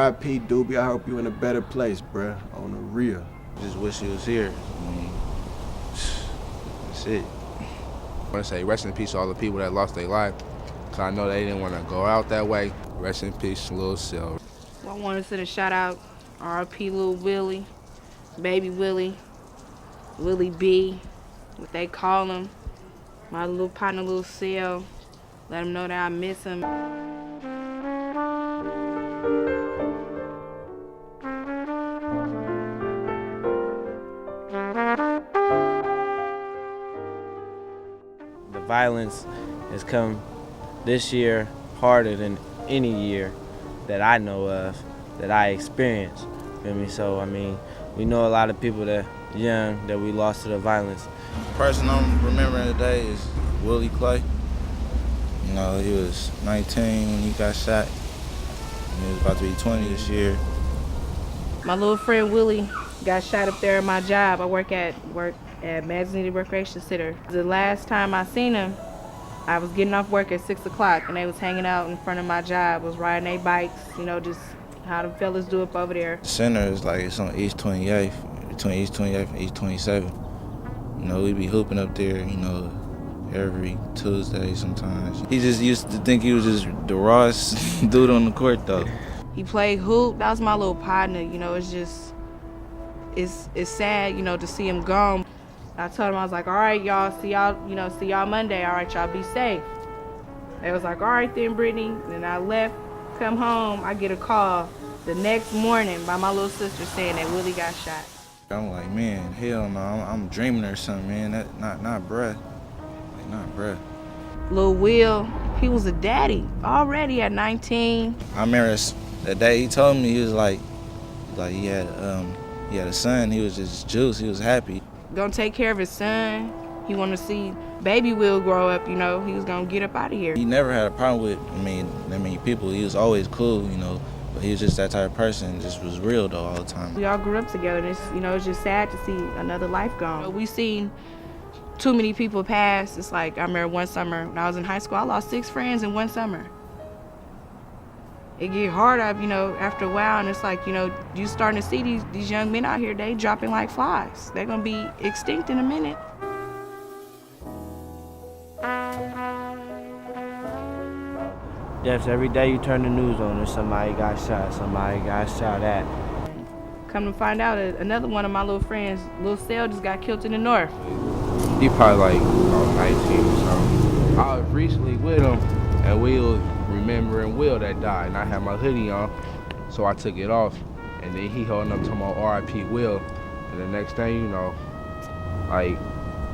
R.I.P. Doobie, I hope you in a better place, bruh, on the real. Just wish he was here. I mean, that's it. I want to say rest in peace to all the people that lost their life, because I know they didn't want to go out that way. Rest in peace, Lil Sil. I want to send a shout out, R.I.P. Lil Willie, Baby Willie, Willie B, what they call him, my little partner Lil Sil. Let him know that I miss him. The violence has come this year harder than any year that I know of, that I experienced. Feel me? So, I mean, we know a lot of people that young that we lost to the violence. The person I'm remembering today is Willie Clay. You know, he was 19 when he got shot. And he was about to be 20 this year. My little friend Willie got shot up there at my job. I work at Magazine Recreation Center. The last time I seen him, I was getting off work at 6 o'clock and they was hanging out in front of my job, was riding their bikes, you know, just how the fellas do up over there. The center is like, it's on East 28th, between East 28th and East 27th. You know, we be hooping up there, you know, every Tuesday sometimes. He just used to think he was just the rawest dude on the court though. He played hoop, that was my little partner, you know, it's just, it's sad, you know, to see him gone. I told him, I was like, all right, y'all, see y'all Monday, all right, y'all be safe. They was like, all right then, Brittany. Then I left, come home, I get a call the next morning by my little sister saying that Willie got shot. I'm like, man, hell no, I'm dreaming or something, man. That not bruh. Like, not bruh. Lil Will, he was a daddy already at 19. I remember that day he told me, he was like he had a son, he was just juiced, he was happy. Gonna take care of his son. He wanted to see baby Will grow up, you know. He was gonna get up out of here. He never had a problem with, that many people. He was always cool, you know. But he was just that type of person, just was real though all the time. We all grew up together and it's, you know, it's just sad to see another life gone. We seen too many people pass. It's like, I remember one summer when I was in high school, I lost 6 friends in one summer. It get hard up, you know, after a while, and it's like, you know, you starting to see these young men out here, they dropping like flies. They're gonna be extinct in a minute. Yes, every day you turn the news on and somebody got shot at. Come to find out, another one of my little friends, Lil Sil, just got killed in the north. He probably like about 19 or something. I was recently with him, and we was remembering Will that died, and I had my hoodie on, so I took it off, and then he holding up to my R.I.P. Will, and the next thing you know, like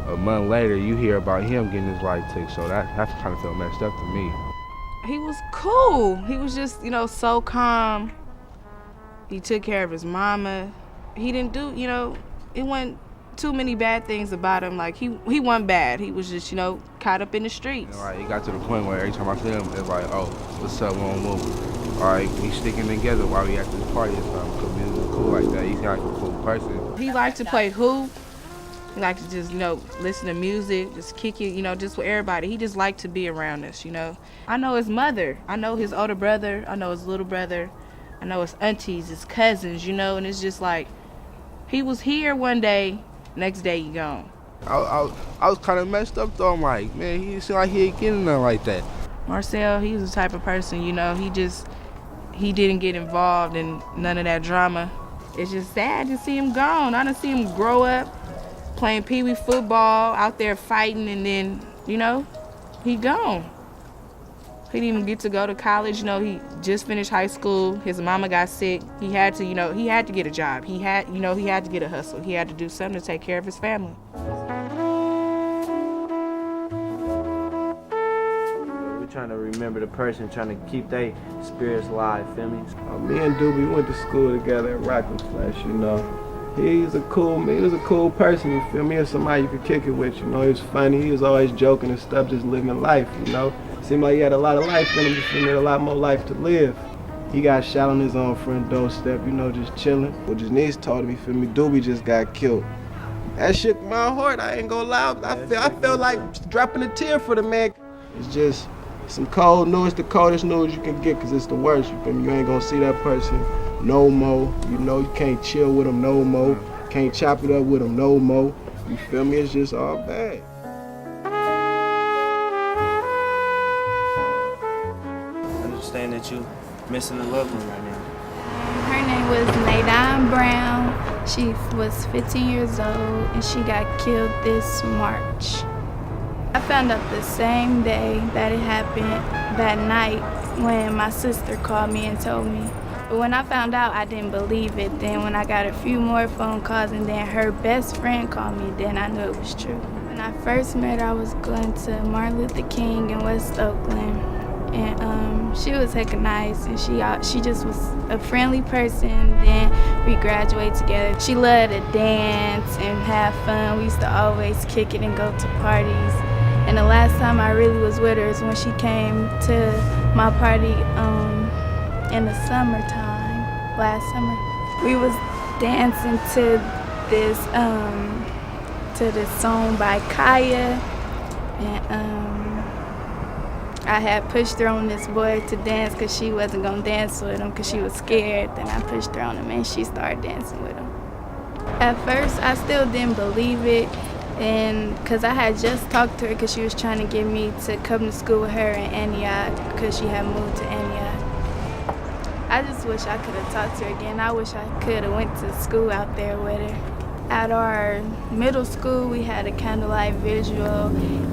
a month later, you hear about him getting his life took, so that kind of felt messed up to me. He was cool. He was just, you know, so calm. He took care of his mama. He didn't do, you know, it wasn't too many bad things about him. Like, he wasn't bad. He was just, you know, caught up in the streets. You know, like, it got to the point where every time I see him, it's like, oh, what's up, won't move. All right, we sticking together while we at this party or something, because we was cool like that. He's like a cool person. He liked to play hoop. He liked to just, you know, listen to music, just kick it, you know, just with everybody. He just liked to be around us, you know. I know his mother. I know his older brother. I know his little brother. I know his aunties, his cousins, you know, and it's just like, he was here one day, next day he gone. I was kind of messed up though. I'm like, man, he seemed like he ain't getting nothing like that. Marcel, he was the type of person, you know, he didn't get involved in none of that drama. It's just sad to see him gone. I done see him grow up, playing pee-wee football, out there fighting, and then, you know, he gone. He didn't even get to go to college, you know, he just finished high school, his mama got sick, he had to, you know, he had to get a job, he had to get a hustle, he had to do something to take care of his family. We're trying to remember the person, trying to keep their spirits alive, feel me? Me and Doobie went to school together at Rockland Flesh, you know. He was a cool person, you feel me? He was somebody you could kick it with, you know. He was funny, he was always joking and stuff, just living life, you know. Seemed like he had a lot of life in him, you feel me? A lot more life to live. He got shot on his own front doorstep, you know, just chilling. What Janice told me, feel me? Doobie just got killed. That shook my heart, I ain't gonna lie. I felt like dropping a tear for the man. It's just, some cold news, the coldest news you can get, because it's the worst, you feel me? You ain't gonna see that person no more. You know, you can't chill with them no more. Can't chop it up with them no more. You feel me? It's just all bad. I understand that you missing a loved one right now. Her name was Nadine Brown. She was 15 years old and she got killed this March. I found out the same day that it happened, that night, when my sister called me and told me. But when I found out, I didn't believe it. Then when I got a few more phone calls and then her best friend called me, then I knew it was true. When I first met her, I was going to Martin Luther King in West Oakland. And she was hecka nice, and she just was a friendly person. Then we graduated together. She loved to dance and have fun. We used to always kick it and go to parties. And the last time I really was with her is when she came to my party in the summertime, last summer. We was dancing to this song by Kaya, and I had pushed her on this boy to dance because she wasn't gonna dance with him because she was scared. Then I pushed her on him and she started dancing with him. At first, I still didn't believe it, and because I had just talked to her because she was trying to get me to come to school with her in Antioch because she had moved to Antioch. I just wish I could have talked to her again. I wish I could have went to school out there with her. At our middle school, we had a candlelight visual,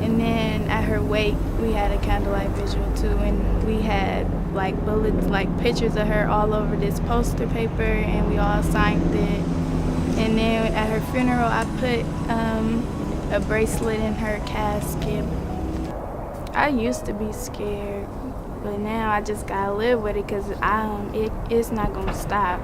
and then at her wake, we had a candlelight visual too, and we had like bullets, like pictures of her all over this poster paper, and we all signed it. And then at her funeral, I put a bracelet in her casket. I used to be scared, but now I just gotta live with it because it's not gonna stop.